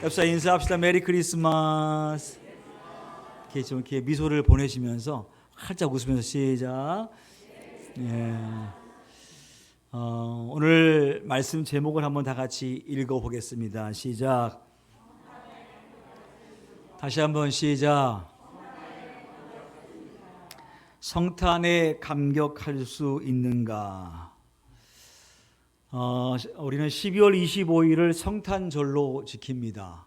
옆사 인사합시다. 메리 크리스마스. 이렇게 좀 이렇게 미소를 보내시면서 활짝 웃으면서 시작. 예. 오늘 말씀 제목을 한번 다 같이 읽어보겠습니다. 시작. 다시 한번 시작. 성탄에 감격할 수 있는가? 우리는 12월 25일을 성탄절로 지킵니다.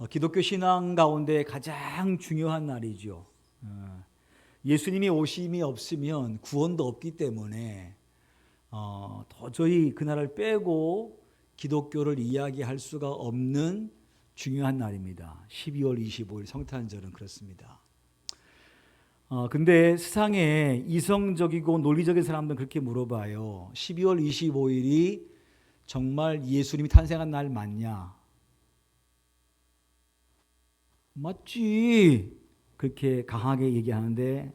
기독교 신앙 가운데 가장 중요한 날이죠. 예수님이 오심이 없으면 구원도 없기 때문에 도저히 그날을 빼고 기독교를 이야기할 수가 없는 중요한 날입니다. 12월 25일 성탄절은 그렇습니다. 근데 세상에 이성적이고 논리적인 사람들은 그렇게 물어봐요. 12월 25일이 정말 예수님이 탄생한 날 맞냐? 맞지. 그렇게 강하게 얘기하는데,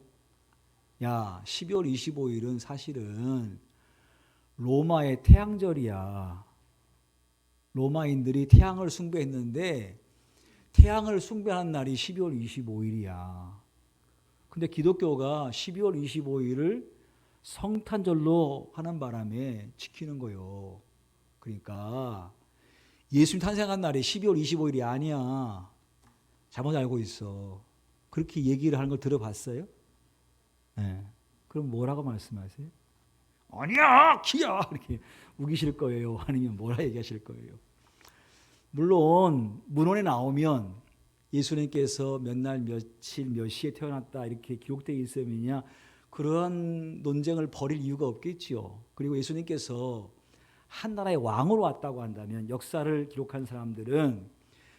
야, 12월 25일은 사실은 로마의 태양절이야. 로마인들이 태양을 숭배했는데 태양을 숭배하는 날이 12월 25일이야. 근데 기독교가 12월 25일을 성탄절로 하는 바람에 지키는 거예요. 그러니까 예수님 탄생한 날이 12월 25일이 아니야. 잘못 알고 있어. 그렇게 얘기를 하는 걸 들어봤어요? 네. 그럼 뭐라고 말씀하세요? 아니야, 기야. 이렇게 우기실 거예요. 아니면 뭐라 얘기하실 거예요? 물론 문헌에 나오면 예수님께서 몇 날 며칠 몇 시에 태어났다 이렇게 기록되어 있으면야 그러한 논쟁을 벌일 이유가 없겠지요. 그리고 예수님께서 한 나라의 왕으로 왔다고 한다면 역사를 기록한 사람들은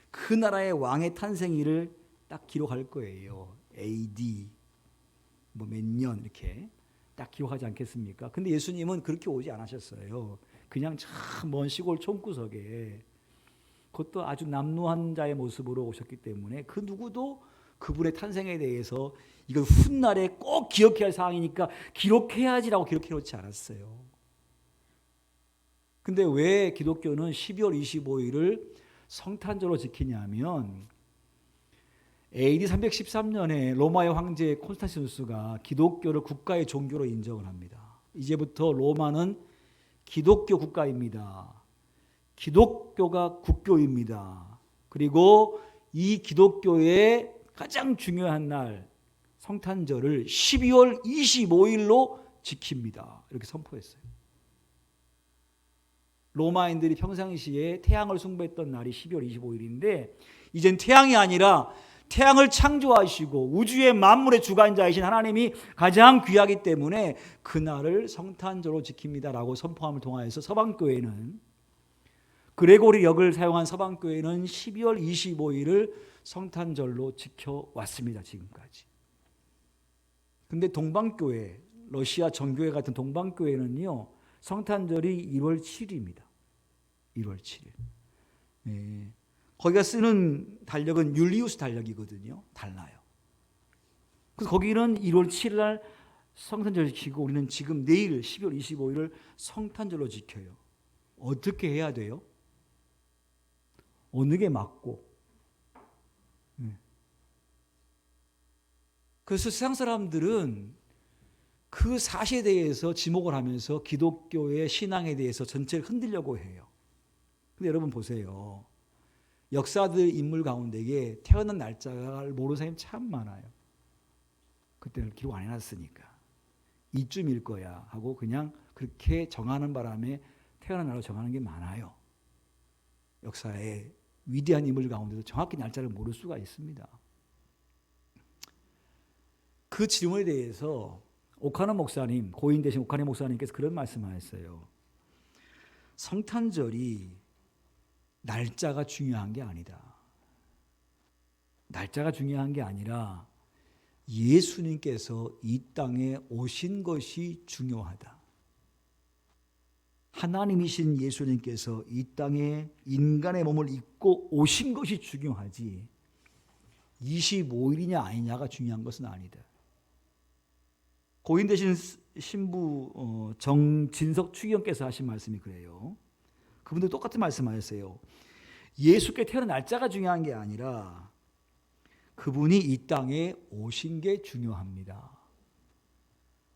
그 나라의 왕의 탄생일을 딱 기록할 거예요. AD 뭐 몇 년 이렇게 딱 기록하지 않겠습니까? 근데 예수님은 그렇게 오지 않으셨어요. 그냥 참 먼 시골 촌구석에, 그것도 아주 남루한 자의 모습으로 오셨기 때문에 그 누구도 그분의 탄생에 대해서 이걸 훗날에 꼭 기억해야 할 사항이니까 기록해야지라고 기록해 놓지 않았어요. 근데 왜 기독교는 12월 25일을 성탄절로 지키냐면 AD 313년에 로마의 황제 콘스탄티누스가 기독교를 국가의 종교로 인정을 합니다. 이제부터 로마는 기독교 국가입니다. 기독교가 국교입니다. 그리고 이 기독교의 가장 중요한 날 성탄절을 12월 25일로 지킵니다. 이렇게 선포했어요. 로마인들이 평상시에 태양을 숭배했던 날이 12월 25일인데 이젠 태양이 아니라 태양을 창조하시고 우주의 만물의 주관자이신 하나님이 가장 귀하기 때문에 그날을 성탄절로 지킵니다라고 선포함을 통하여서 서방교회는, 그레고리 역을 사용한 서방교회는 12월 25일을 성탄절로 지켜왔습니다. 지금까지. 근데 동방교회, 러시아 정교회 같은 동방교회는요, 성탄절이 1월 7일입니다. 1월 7일. 네. 거기가 쓰는 달력은 율리우스 달력이거든요. 달라요. 그래서 거기는 1월 7일 날 성탄절을 지키고 우리는 지금 내일 12월 25일을 성탄절로 지켜요. 어떻게 해야 돼요? 어느 게 맞고. 그래서 세상 사람들은 그 사실에 대해서 지목을 하면서 기독교의 신앙에 대해서 전체를 흔들려고 해요. 근데 여러분 보세요. 역사들 인물 가운데에 태어난 날짜를 모르는 사람이 참 많아요. 그때는 기록 안 해놨으니까. 이쯤일 거야 하고 그냥 그렇게 정하는 바람에 태어난 날로 정하는 게 많아요. 역사의 위대한 인물 가운데도 정확히 날짜를 모를 수가 있습니다. 그 질문에 대해서 오카노 목사님, 고인 되신 오카노 목사님께서 그런 말씀을 하셨어요. 성탄절이 날짜가 중요한 게 아니다. 날짜가 중요한 게 아니라 예수님께서 이 땅에 오신 것이 중요하다. 하나님이신 예수님께서 이 땅에 인간의 몸을 입고 오신 것이 중요하지 25일이냐 아니냐가 중요한 것은 아니다. 고인 되신 신부 정진석 추기경께서 하신 말씀이 그래요. 그분도 똑같은 말씀하셨어요. 예수께 태어난 날짜가 중요한 게 아니라 그분이 이 땅에 오신 게 중요합니다.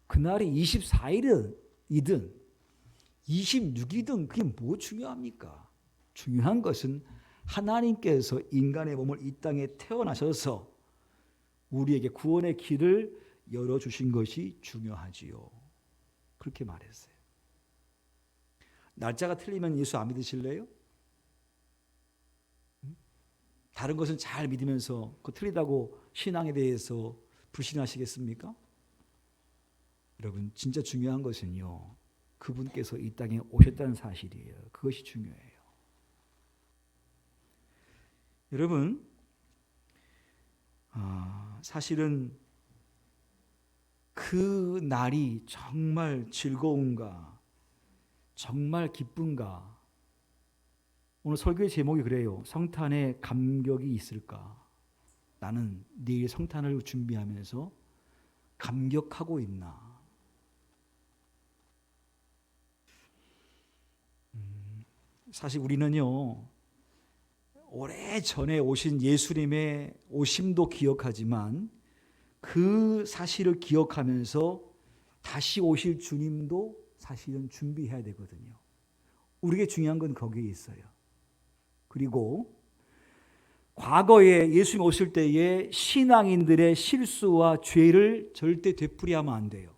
그날이 24일이든 26일이든 그게 뭐 중요합니까? 중요한 것은 하나님께서 인간의 몸을 이 땅에 태어나셔서 우리에게 구원의 길을 열어주신 것이 중요하지요. 그렇게 말했어요. 날짜가 틀리면 예수 안 믿으실래요? 다른 것은 잘 믿으면서 그 틀리다고 신앙에 대해서 불신하시겠습니까? 여러분, 진짜 중요한 것은요, 그분께서 이 땅에 오셨다는 사실이에요. 그것이 중요해요. 여러분, 사실은 그 날이 정말 즐거운가, 정말 기쁜가. 오늘 설교의 제목이 그래요. 성탄에 감격이 있을까? 나는 내일 성탄을 준비하면서 감격하고 있나? 사실 우리는요, 오래전에 오신 예수님의 오심도 기억하지만 그 사실을 기억하면서 다시 오실 주님도 사실은 준비해야 되거든요. 우리에게 중요한 건 거기에 있어요. 그리고 과거에 예수님 오실 때에 신앙인들의 실수와 죄를 절대 되풀이하면 안 돼요.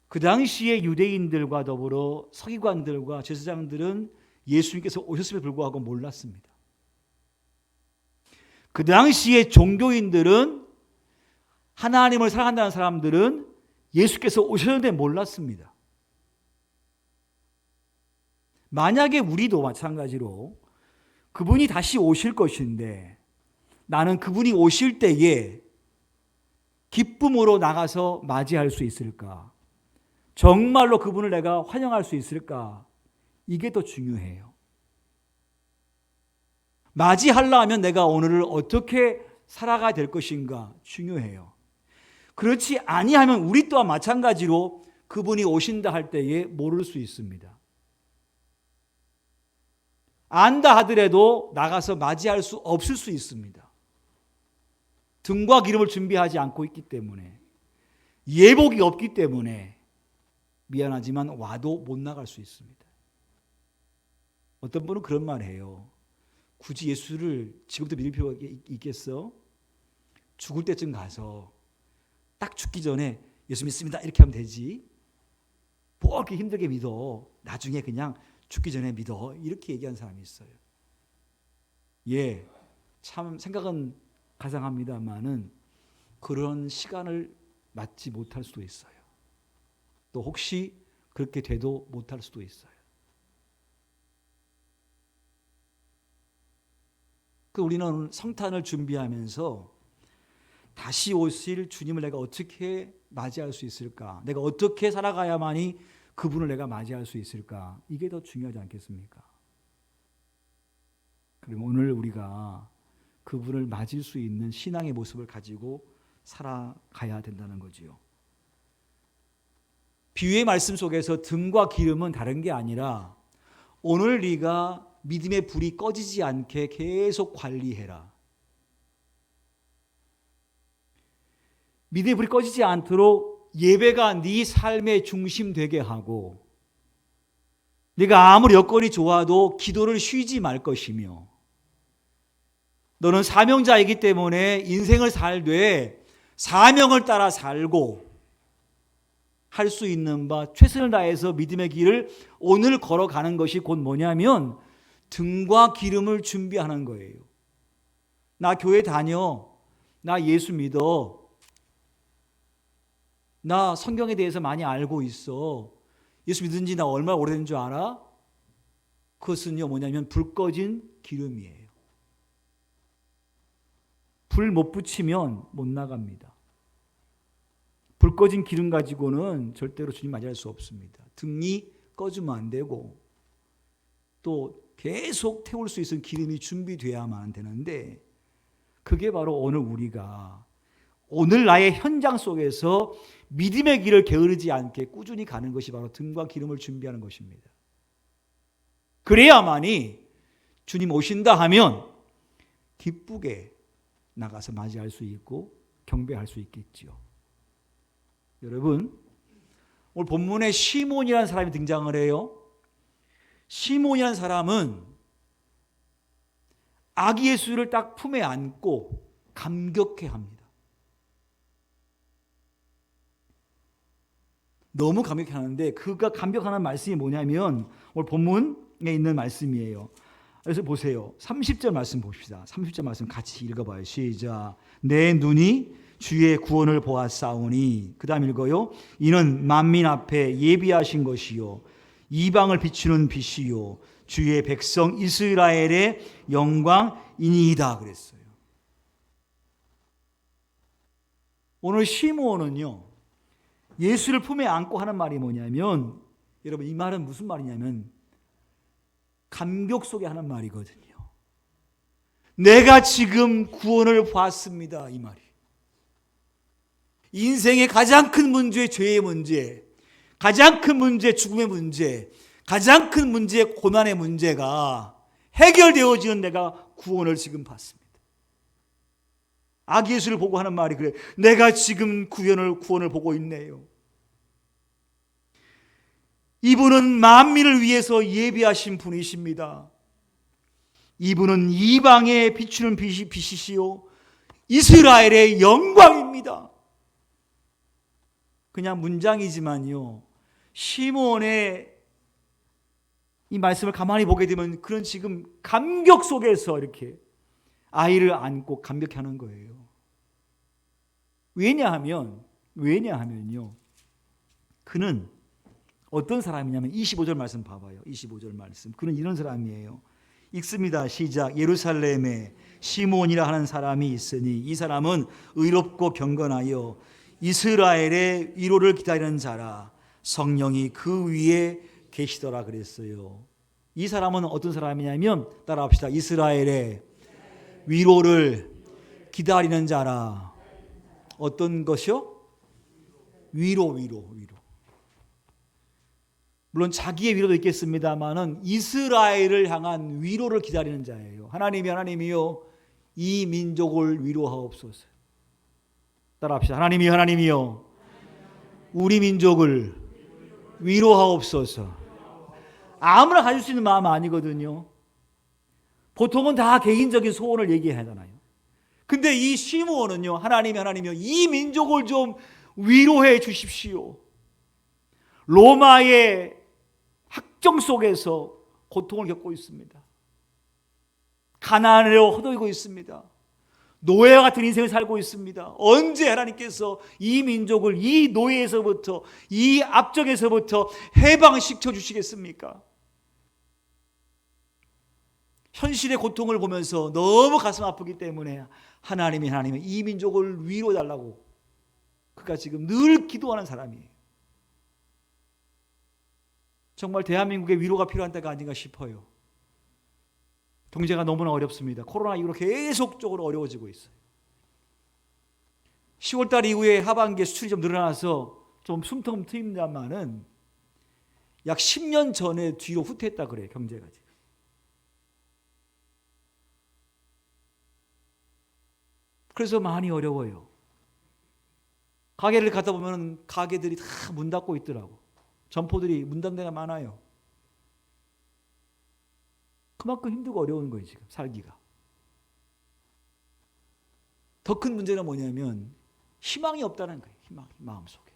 그 당시에 유대인들과 더불어 서기관들과 제사장들은 예수님께서 오셨음에도 불구하고 몰랐습니다. 그 당시에 종교인들은, 하나님을 사랑한다는 사람들은 예수께서 오셨는데 몰랐습니다. 만약에 우리도 마찬가지로 그분이 다시 오실 것인데 나는 그분이 오실 때에 기쁨으로 나가서 맞이할 수 있을까? 정말로 그분을 내가 환영할 수 있을까? 이게 더 중요해요. 맞이하려면 내가 오늘을 어떻게 살아가야 될 것인가 중요해요. 그렇지 아니하면 우리 또한 마찬가지로 그분이 오신다 할 때에 모를 수 있습니다. 안다 하더라도 나가서 맞이할 수 없을 수 있습니다. 등과 기름을 준비하지 않고 있기 때문에, 예복이 없기 때문에 미안하지만 와도 못 나갈 수 있습니다. 어떤 분은 그런 말 해요. 굳이 예수를 지금부터 믿을 필요가 있겠어? 죽을 때쯤 가서 딱 죽기 전에 예수 믿습니다 이렇게 하면 되지. 뭐 이렇게 힘들게 믿어. 나중에 그냥 죽기 전에 믿어. 이렇게 얘기한 사람이 있어요. 예, 참 생각은 가상합니다만은 그런 시간을 맞지 못할 수도 있어요. 또 혹시 그렇게 돼도 못할 수도 있어요. 우리는 성탄을 준비하면서 다시 오실 주님을 내가 어떻게 맞이할 수 있을까? 내가 어떻게 살아가야만이 그분을 내가 맞이할 수 있을까? 이게 더 중요하지 않겠습니까? 그럼 오늘 우리가 그분을 맞을 수 있는 신앙의 모습을 가지고 살아가야 된다는 거지요. 비유의 말씀 속에서 등과 기름은 다른 게 아니라 오늘 네가 믿음의 불이 꺼지지 않게 계속 관리해라. 믿음의 불이 꺼지지 않도록 예배가 네 삶의 중심 되게 하고, 네가 아무리 여건이 좋아도 기도를 쉬지 말 것이며, 너는 사명자이기 때문에 인생을 살되 사명을 따라 살고 할 수 있는 바 최선을 다해서 믿음의 길을 오늘 걸어가는 것이 곧 뭐냐면 등과 기름을 준비하는 거예요. 나 교회 다녀. 나 예수 믿어. 나 성경에 대해서 많이 알고 있어. 예수 믿은 지 나 얼마나 오래된 줄 알아? 그것은요 뭐냐면 불 꺼진 기름이에요. 불 못 붙이면 못 나갑니다. 불 꺼진 기름 가지고는 절대로 주님 맞이할 수 없습니다. 등이 꺼지면 안 되고 또 계속 태울 수 있는 기름이 준비되어야만 되는데, 그게 바로 오늘 우리가 오늘 나의 현장 속에서 믿음의 길을 게으르지 않게 꾸준히 가는 것이 바로 등과 기름을 준비하는 것입니다. 그래야만이 주님 오신다 하면 기쁘게 나가서 맞이할 수 있고 경배할 수 있겠지요. 여러분, 오늘 본문에 시몬이라는 사람이 등장을 해요. 시몬이라는 사람은 아기 예수를 딱 품에 안고 감격해합니다. 너무 감격해하는데 그가 감격하는 말씀이 뭐냐면 오늘 본문에 있는 말씀이에요. 그래서 보세요. 30절 말씀 봅시다. 30절 말씀 같이 읽어봐요. 시작. 내 눈이 주의 구원을 보았사오니, 그 다음 읽어요. 이는 만민 앞에 예비하신 것이요 이방을 비추는 빛이요 주의 백성 이스라엘의 영광이니이다 그랬어요. 오늘 시므온은요, 예수를 품에 안고 하는 말이 뭐냐면, 여러분 이 말은 무슨 말이냐면 감격 속에 하는 말이거든요. 내가 지금 구원을 봤습니다, 이 말이. 인생의 가장 큰 문제, 죄의 문제, 가장 큰 문제, 죽음의 문제, 가장 큰 문제, 고난의 문제가 해결되어지는 내가 구원을 지금 봤습니다. 아기 예수를 보고 하는 말이 그래. 내가 지금 구원을 보고 있네요. 이분은 만민을 위해서 예비하신 분이십니다. 이분은 이방에 비추는 빛이시요 이스라엘의 영광입니다. 그냥 문장이지만요, 시몬의 이 말씀을 가만히 보게 되면 그런 지금 감격 속에서 이렇게 아이를 안고 감격하는 거예요. 왜냐하면요, 그는 어떤 사람이냐면 25절 말씀 봐봐요. 25절 말씀. 그는 이런 사람이에요. 읽습니다. 시작. 예루살렘에 시몬이라 하는 사람이 있으니 이 사람은 의롭고 경건하여 이스라엘의 위로를 기다리는 자라. 성령이 그 위에 계시더라 그랬어요. 이 사람은 어떤 사람이냐면, 따라합시다. 이스라엘의 위로를 기다리는 자라. 어떤 것이요? 위로. 물론 자기의 위로도 있겠습니다만은 이스라엘을 향한 위로를 기다리는 자예요. 하나님이요 이 민족을 위로하옵소서. 따라합시다. 하나님이요 우리 민족을 위로하옵소서. 아무나 가질 수 있는 마음 아니거든요. 보통은 다 개인적인 소원을 얘기하잖아요. 근데 이 시므온은요, 하나님이요 이 민족을 좀 위로해 주십시오. 로마의 학정 속에서 고통을 겪고 있습니다. 가난으로 허덕이고 있습니다. 노예와 같은 인생을 살고 있습니다. 언제 하나님께서 이 민족을 이 노예에서부터, 이 압정에서부터 해방시켜 주시겠습니까? 현실의 고통을 보면서 너무 가슴 아프기 때문에 하나님이 이 민족을 위로해 달라고 그가 지금 늘 기도하는 사람이에요. 정말 대한민국에 위로가 필요한 때가 아닌가 싶어요. 경제가 너무나 어렵습니다. 코로나 이후로 계속적으로 어려워지고 있어요. 10월달 이후에 하반기에 수출이 좀 늘어나서 좀 숨통 트입니다만은 약 10년 전에 뒤로 후퇴했다 그래요, 경제가 지금. 그래서 많이 어려워요. 가게를 가다 보면 가게들이 다 문 닫고 있더라고. 점포들이 문 닫는 데가 많아요. 그만큼 힘들고 어려운 거예요, 지금 살기가. 더 큰 문제는 뭐냐면 희망이 없다는 거예요. 희망, 마음속에.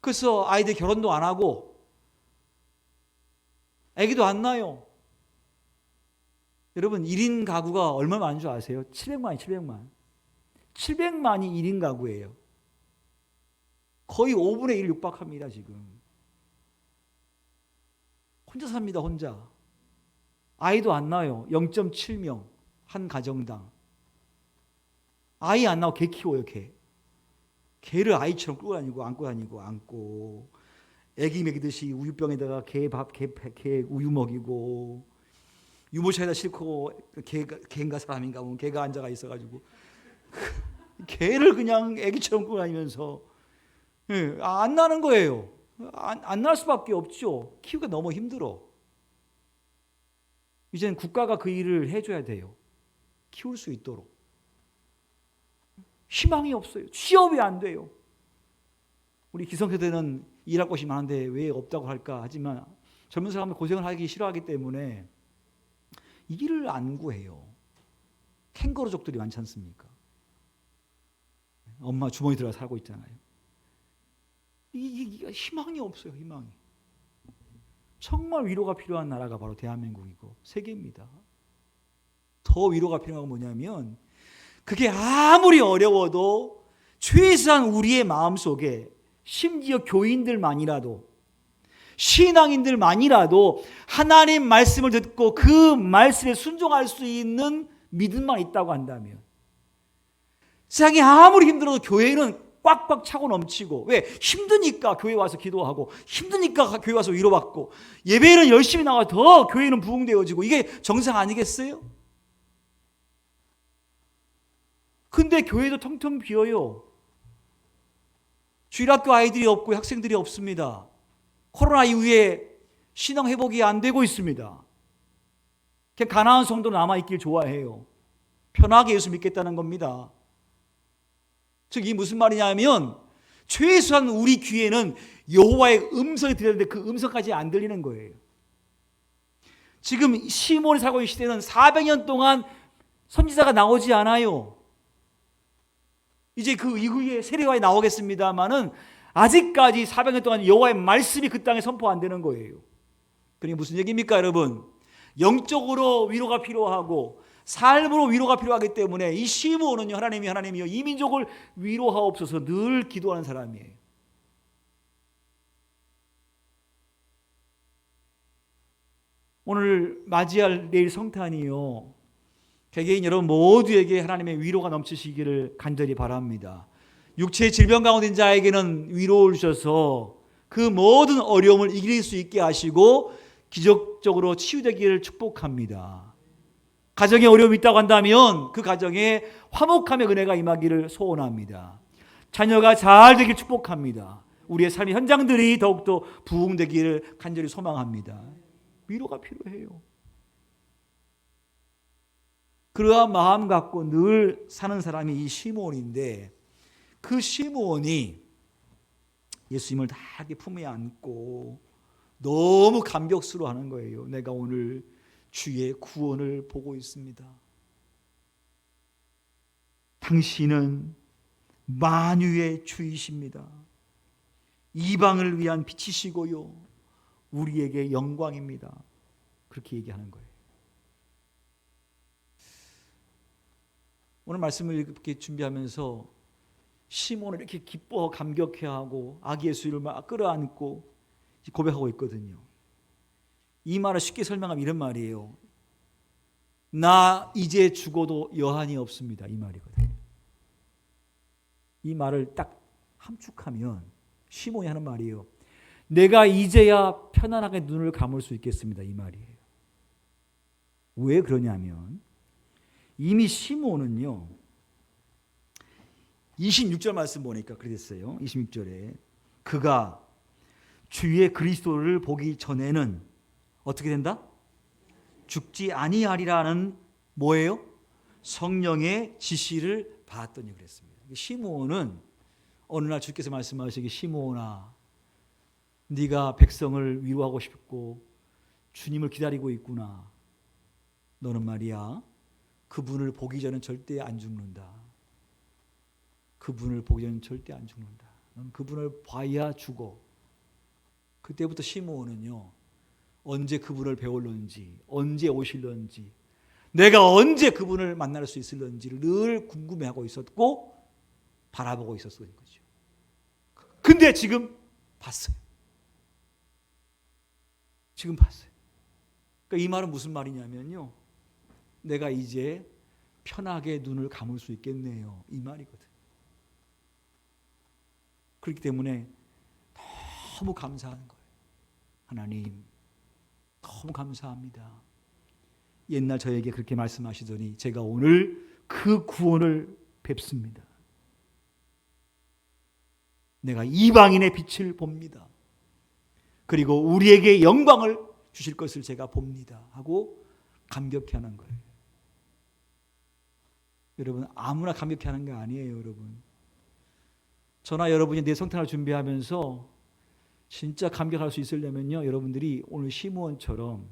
그래서 아이들 결혼도 안 하고 아기도 안 낳아요. 여러분 1인 가구가 얼마나 많은 줄 아세요? 700만. 700만이 1인 가구예요. 거의 5분의 1 육박합니다, 지금. 혼자 삽니다, 혼자. 아이도 안 낳아요. 0.7명 한 가정당. 아이 안 낳고 개 키워요, 개. 개를 아이처럼 끌고 다니고 안고 애기 먹이듯이 우유병에다가 개 우유 먹이고, 유모차에다 싣고 개인가 사람인가 보면 개가 앉아가 있어가지고 개를 그냥 애기처럼 끌고 다니면서 안 나는 거예요. 안 날 수밖에 없죠. 키우기가 너무 힘들어. 이제는 국가가 그 일을 해줘야 돼요. 키울 수 있도록. 희망이 없어요. 취업이 안 돼요. 우리 기성세대는 일할 곳이 많은데 왜 없다고 할까 하지만 젊은 사람은 고생을 하기 싫어하기 때문에 일을 안 구해요. 캥거루족들이 많지 않습니까? 엄마 주머니 들어가 살고 있잖아요. 이게 희망이 없어요. 희망이. 정말 위로가 필요한 나라가 바로 대한민국이고 세계입니다. 더 위로가 필요한 건 뭐냐면 그게 아무리 어려워도 최소한 우리의 마음속에 심지어 교인들만이라도 신앙인들만이라도 하나님 말씀을 듣고 그 말씀에 순종할 수 있는 믿음만 있다고 한다면 세상이 아무리 힘들어도 교회는 꽉꽉 차고 넘치고 왜? 힘드니까 교회 와서 기도하고 힘드니까 교회 와서 위로받고 예배는 열심히 나가 더 교회는 부흥되어지고 이게 정상 아니겠어요? 근데 교회도 텅텅 비어요. 주일학교 아이들이 없고 학생들이 없습니다. 코로나 이후에 신앙 회복이 안 되고 있습니다. 그냥 가난한 성도 남아있길 좋아해요. 편하게 예수 믿겠다는 겁니다. 즉 이 무슨 말이냐면 최소한 우리 귀에는 여호와의 음성이 들리는데 그 음성까지 안 들리는 거예요. 지금 시몬이 살고 있는 시대는 400년 동안 선지자가 나오지 않아요. 이제 그 이후에 세례가 나오겠습니다만은 아직까지 400년 동안 여호와의 말씀이 그 땅에 선포 안 되는 거예요. 그러니까 무슨 얘기입니까, 여러분? 영적으로 위로가 필요하고 삶으로 위로가 필요하기 때문에 이 시므온은요, 하나님이요 이 민족을 위로하옵소서 늘 기도하는 사람이에요. 오늘 맞이할 내일 성탄이요, 개개인 여러분 모두에게 하나님의 위로가 넘치시기를 간절히 바랍니다. 육체의 질병 가운데 있는 자에게는 위로를 주셔서 그 모든 어려움을 이길 수 있게 하시고 기적적으로 치유되기를 축복합니다. 가정에 어려움이 있다고 한다면 그 가정에 화목함의 은혜가 임하기를 소원합니다. 자녀가 잘 되길 축복합니다. 우리의 삶의 현장들이 더욱더 부흥되기를 간절히 소망합니다. 위로가 필요해요. 그러한 마음 갖고 늘 사는 사람이 이 시므온인데 그 시므온이 예수님을 다 이렇게 품에 안고 너무 감격스러워하는 거예요. 내가 오늘 주의 구원을 보고 있습니다. 당신은 만유의 주이십니다. 이방을 위한 빛이시고요, 우리에게 영광입니다. 그렇게 얘기하는 거예요. 오늘 말씀을 이렇게 준비하면서 시몬을 이렇게 기뻐 감격해하고 아기 예수를 막 끌어안고 고백하고 있거든요. 이 말을 쉽게 설명하면 이런 말이에요. 나 이제 죽어도 여한이 없습니다. 이 말이거든요. 이 말을 딱 함축하면 시몬이 하는 말이에요. 내가 이제야 편안하게 눈을 감을 수 있겠습니다. 이 말이에요. 왜 그러냐면 이미 시몬은요 26절 말씀 보니까 그랬어요. 26절에 그가 주의 그리스도를 보기 전에는 어떻게 된다? 죽지 아니하리라는 뭐예요? 성령의 지시를 받았더니 그랬습니다. 시므온은 어느 날 주께서 말씀하시기 시므온아 네가 백성을 위로하고 싶고 주님을 기다리고 있구나. 너는 말이야 그분을 보기 전엔 절대 안 죽는다. 그분을 보기 전엔 절대 안 죽는다. 넌 그분을 봐야 죽어. 그때부터 시므온은요 언제 그분을 배울런지 언제 오실런지 내가 언제 그분을 만날 수 있을런지를 늘 궁금해하고 있었고 바라보고 있었던 거죠. 근데 지금 봤어요. 지금 봤어요. 그러니까 이 말은 무슨 말이냐면요 내가 이제 편하게 눈을 감을 수 있겠네요. 이 말이거든. 그렇기 때문에 너무 감사한 거예요. 하나님 너무 감사합니다. 옛날 저에게 그렇게 말씀하시더니 제가 오늘 그 구원을 뵙습니다. 내가 이방인의 빛을 봅니다. 그리고 우리에게 영광을 주실 것을 제가 봅니다. 하고 감격해 하는 거예요. 여러분, 아무나 감격해 하는 게 아니에요, 여러분. 저나 여러분이 내 성탄을 준비하면서 진짜 감격할 수 있으려면요, 여러분들이 오늘 시므온처럼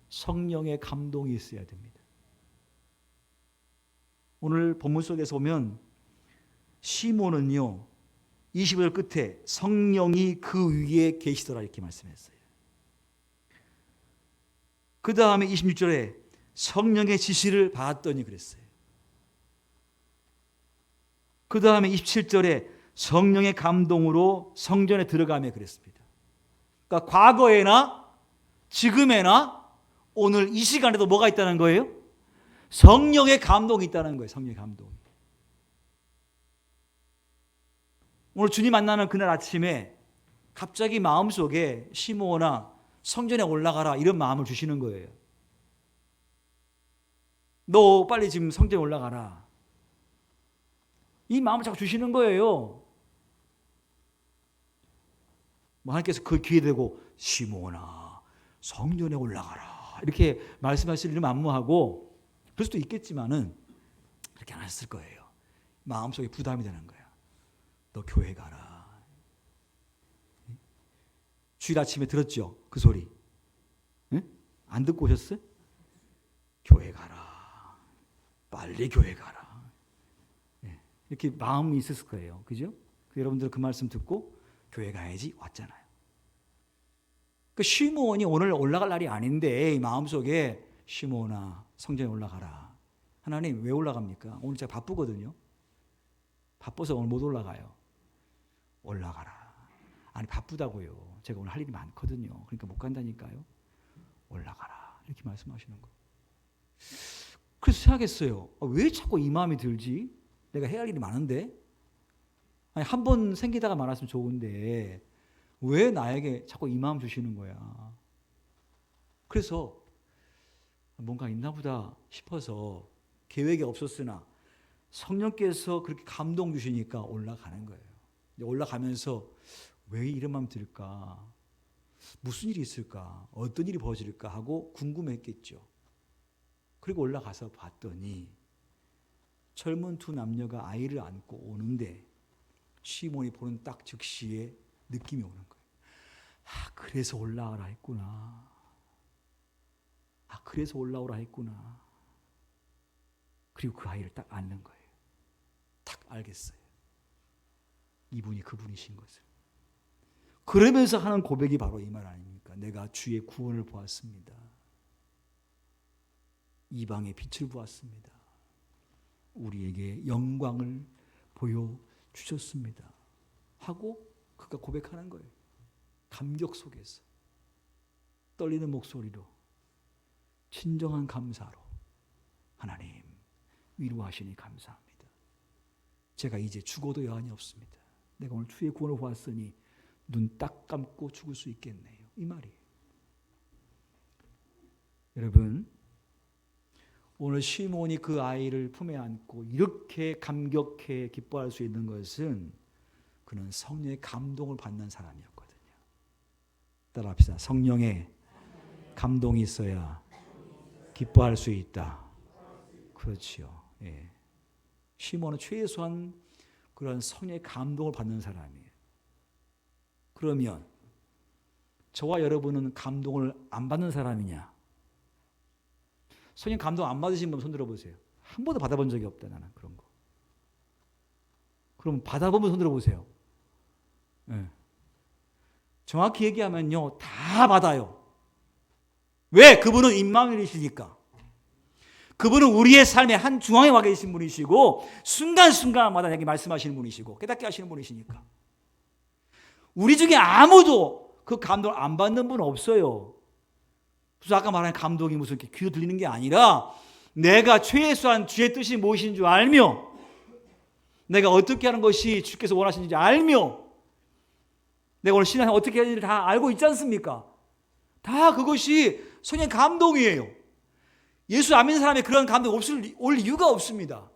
성령의 감동이 있어야 됩니다. 오늘 본문 속에서 보면 시므온은요, 25절 끝에 성령이 그 위에 계시더라 이렇게 말씀했어요. 그 다음에 26절에 성령의 지시를 받았더니 그랬어요. 그 다음에 27절에 성령의 감동으로 성전에 들어가며 그랬습니다. 그러니까 과거에나 지금에나 오늘 이 시간에도 뭐가 있다는 거예요? 성령의 감동이 있다는 거예요. 성령의 감동. 오늘 주님 만나는 그날 아침에 갑자기 마음속에 시므온아 성전에 올라가라 이런 마음을 주시는 거예요. 너 빨리 지금 성전에 올라가라. 이 마음을 자꾸 주시는 거예요. 하나님께서 그 귀에 대고 시므온아 성전에 올라가라 이렇게 말씀하실 일은 만무하고 그럴 수도 있겠지만은 그렇게 안 하셨을 거예요. 마음속에 부담이 되는 거야. 너 교회 가라. 주일 아침에 들었죠? 그 소리. 응? 안 듣고 오셨어요? 교회 가라. 빨리 교회 가라. 이렇게 마음이 있었을 거예요. 그죠? 여러분들 그 말씀 듣고 교회 가야지 왔잖아요. 그 시므온이 오늘 올라갈 날이 아닌데 이 마음속에 시므온아 성전에 올라가라. 하나님 왜 올라갑니까? 오늘 제가 바쁘거든요. 바빠서 오늘 못 올라가요. 올라가라. 아니 바쁘다고요. 제가 오늘 할 일이 많거든요. 그러니까 못 간다니까요. 올라가라. 이렇게 말씀하시는 거. 그래서 생각했어요. 왜 자꾸 이 마음이 들지? 내가 해야 할 일이 많은데? 아니 한 번 생기다가 말았으면 좋은데 왜 나에게 자꾸 이 마음 주시는 거야? 그래서 뭔가 있나 보다 싶어서 계획이 없었으나 성령께서 그렇게 감동 주시니까 올라가는 거예요. 올라가면서 왜 이런 마음 들까? 무슨 일이 있을까? 어떤 일이 벌어질까? 하고 궁금했겠죠. 그리고 올라가서 봤더니 젊은 두 남녀가 아이를 안고 오는데 시몬이 보는 딱 즉시에 느낌이 오는 거예요. 그래서 올라가라 했구나. 그래서 올라오라 했구나. 그리고 그 아이를 딱 안는 거예요. 딱 알겠어요. 이분이 그분이신 것을. 그러면서 하는 고백이 바로 이 말 아닙니까? 내가 주의 구원을 보았습니다. 이방의 빛을 보았습니다. 우리에게 영광을 보여주셨습니다. 하고 그가 고백하는 거예요. 감격 속에서 떨리는 목소리로 진정한 감사로 하나님 위로하시니 감사합니다. 제가 이제 죽어도 여한이 없습니다. 내가 오늘 주의 구원을 보았으니 눈 딱 감고 죽을 수 있겠네요. 이 말이에요. 여러분 오늘 시몬이 그 아이를 품에 안고 이렇게 감격해 기뻐할 수 있는 것은 그는 성령의 감동을 받는 사람이었거든요. 따라합시다. 성령의 감동이 있어야 기뻐할 수 있다. 그렇지요. 예. 시몬은 최소한 그런 성령의 감동을 받는 사람이에요. 그러면 저와 여러분은 감동을 안 받는 사람이냐? 성령 감동 안 받으신 분 손 들어보세요. 한 번도 받아본 적이 없다 나는 그런 거. 그럼 받아보면 손 들어보세요. 네. 정확히 얘기하면요 다 받아요. 왜? 그분은 임마누엘이시니까. 그분은 우리의 삶의 한 중앙에 와 계신 분이시고 순간순간마다 내게 말씀하시는 분이시고 깨닫게 하시는 분이시니까. 우리 중에 아무도 그 감동을 안 받는 분 없어요. 그래서 아까 말한 감동이 무슨 이렇게 귀로 들리는 게 아니라 내가 최소한 주의 뜻이 무엇인 줄 알며 내가 어떻게 하는 것이 주께서 원하시는지 알며 내가 오늘 신앙을 어떻게 해야 되는지 다 알고 있지 않습니까? 다 그것이 성령 감동이에요. 예수 안 믿는 사람이 그런 감동 올 이유가 없습니다.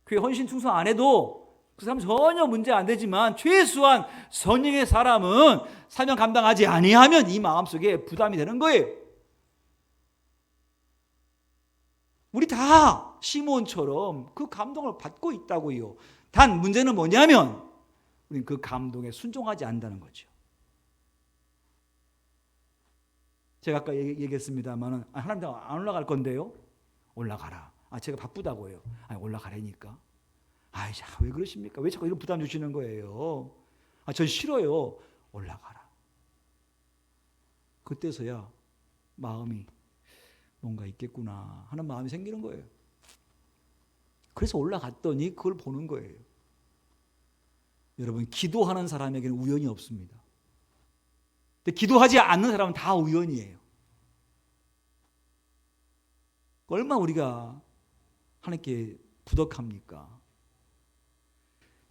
그게 헌신 충성 안 해도 그 사람 전혀 문제 안 되지만 최소한 성령의 사람은 사명 감당하지 아니하면 이 마음속에 부담이 되는 거예요. 우리 다 시몬처럼 그 감동을 받고 있다고요. 단 문제는 뭐냐면 우리는 그 감동에 순종하지 않는다는 거죠. 제가 아까 얘기했습니다만 하나님 안 올라갈 건데요. 올라가라. 제가 바쁘다고요. 올라가라니까. 왜 그러십니까? 왜 자꾸 이런 부담 주시는 거예요? 전 싫어요. 올라가라. 그때서야 마음이 뭔가 있겠구나 하는 마음이 생기는 거예요. 그래서 올라갔더니 그걸 보는 거예요. 여러분, 기도하는 사람에게는 우연이 없습니다. 근데 기도하지 않는 사람은 다 우연이에요. 얼마나 우리가 하나님께 부덕합니까?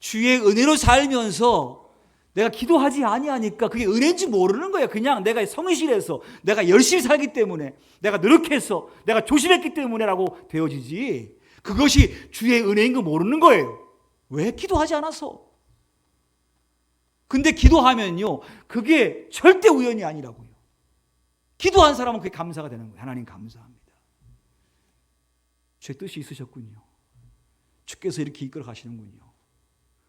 주의 은혜로 살면서 내가 기도하지 아니하니까 그게 은혜인지 모르는 거예요. 그냥 내가 성실해서, 내가 열심히 살기 때문에, 내가 노력해서, 내가 조심했기 때문에라고 되어지지, 그것이 주의 은혜인 거 모르는 거예요. 왜? 기도하지 않아서. 근데 기도하면요, 그게 절대 우연이 아니라고요. 기도한 사람은 그게 감사가 되는 거예요. 하나님 감사합니다. 주의 뜻이 있으셨군요. 주께서 이렇게 이끌어 가시는군요.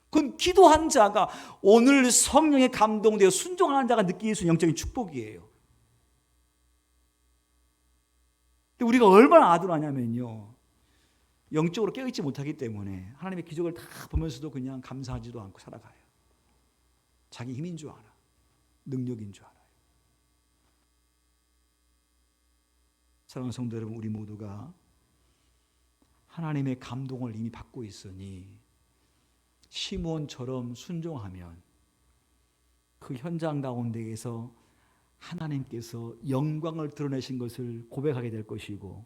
그건 기도한 자가, 오늘 성령에 감동되어 순종하는 자가 느낄 수 있는 영적인 축복이에요. 근데 우리가 얼마나 아둔하냐면요, 영적으로 깨어있지 못하기 때문에 하나님의 기적을 다 보면서도 그냥 감사하지도 않고 살아가요. 자기 힘인 줄 알아. 능력인 줄 알아요. 사랑하는 성도 여러분, 우리 모두가 하나님의 감동을 이미 받고 있으니 시몬처럼 순종하면 그 현장 가운데에서 하나님께서 영광을 드러내신 것을 고백하게 될 것이고,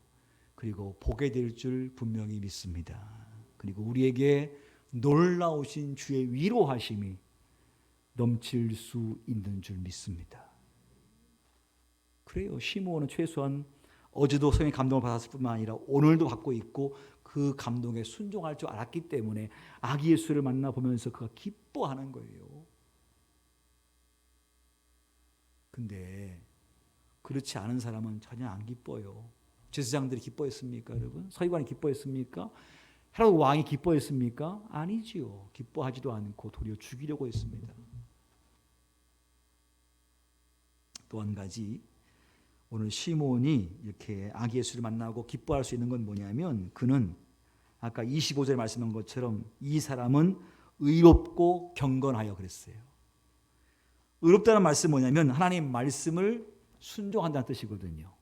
그리고 보게 될 줄 분명히 믿습니다. 그리고 우리에게 놀라우신 주의 위로하심이 넘칠 수 있는 줄 믿습니다. 그래요. 시므온은 최소한 어제도 성령의 감동을 받았을 뿐만 아니라 오늘도 받고 있고, 그 감동에 순종할 줄 알았기 때문에 아기 예수를 만나보면서 그가 기뻐하는 거예요. 근데 그렇지 않은 사람은 전혀 안 기뻐요. 제사장들이 기뻐했습니까, 여러분? 서기관이 기뻐했습니까? 헤롯 왕이 기뻐했습니까? 아니지요. 기뻐하지도 않고 도리어 죽이려고 했습니다. 또 한 가지, 오늘 시몬이 이렇게 아기 예수를 만나고 기뻐할 수 있는 건 뭐냐면, 그는 아까 25절에 말씀한 것처럼 이 사람은 의롭고 경건하여 그랬어요. 의롭다는 말씀은 뭐냐면 하나님 말씀을 순종한다는 뜻이거든요.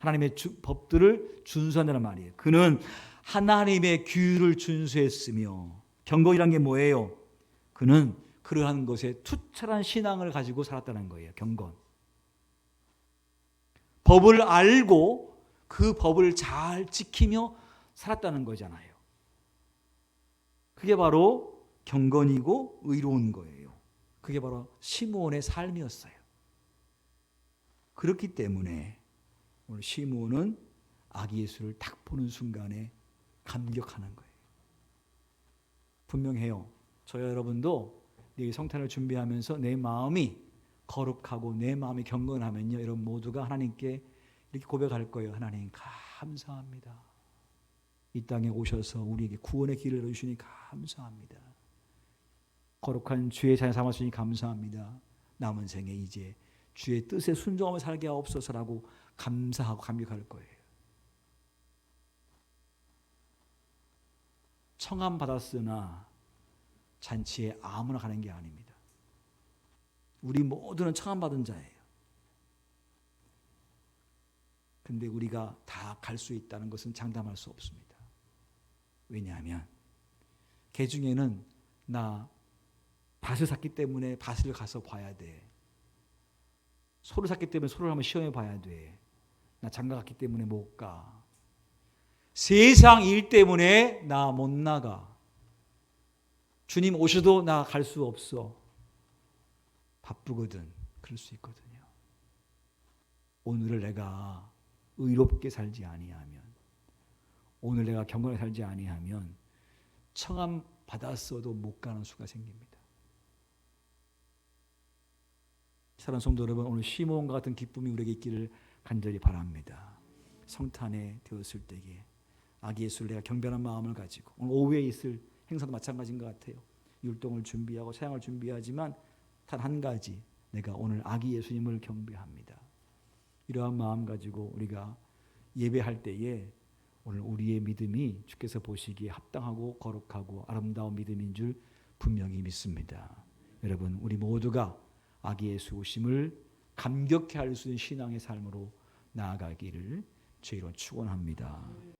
하나님의 법들을 준수한다는 말이에요. 그는 하나님의 규율을 준수했으며, 경건이란 게 뭐예요? 그는 그러한 것에 투철한 신앙을 가지고 살았다는 거예요. 경건. 법을 알고 그 법을 잘 지키며 살았다는 거잖아요. 그게 바로 경건이고 의로운 거예요. 그게 바로 시므온의 삶이었어요. 그렇기 때문에 오늘 시므온은 아기 예수를 딱 보는 순간에 감격하는 거예요. 분명해요. 저와 여러분도 내일 성탄을 준비하면서 내 마음이 거룩하고 내 마음이 경건하면요, 여러분 모두가 하나님께 이렇게 고백할 거예요. 하나님 감사합니다. 이 땅에 오셔서 우리에게 구원의 길을 열어주시니 감사합니다. 거룩한 주의 자녀 삼았으니 감사합니다. 남은 생에 이제 주의 뜻에 순종하며 살게 하옵소서라고 감사하고 감격할 거예요. 청함 받았으나 잔치에 아무나 가는 게 아닙니다. 우리 모두는 청함 받은 자예요. 근데 우리가 다 갈 수 있다는 것은 장담할 수 없습니다. 왜냐하면 개 중에는 나 밭을 샀기 때문에 밭을 가서 봐야 돼. 소를 샀기 때문에 소를 한번 시험해 봐야 돼. 나 장가 갔기 때문에 못 가. 세상 일 때문에 나 못 나가. 주님 오셔도 나 갈 수 없어. 바쁘거든. 그럴 수 있거든요. 오늘을 내가 의롭게 살지 아니하면, 오늘 내가 경건하게 살지 아니하면 청함 받았어도 못 가는 수가 생깁니다. 사랑하는 성도 여러분, 오늘 시몬과 같은 기쁨이 우리에게 있기를 간절히 바랍니다. 성탄에 되었을 때에 아기 예수를 내가 경배하는 마음을 가지고 오늘 오후에 있을 행사도 마찬가지인 것 같아요. 율동을 준비하고 찬양을 준비하지만 단 한 가지, 내가 오늘 아기 예수님을 경배합니다. 이러한 마음 가지고 우리가 예배할 때에 오늘 우리의 믿음이 주께서 보시기에 합당하고 거룩하고 아름다운 믿음인 줄 분명히 믿습니다. 여러분, 우리 모두가 아기 예수 오심을 감격해 할 수 있는 신앙의 삶으로 나아가기를 주의로 축원합니다.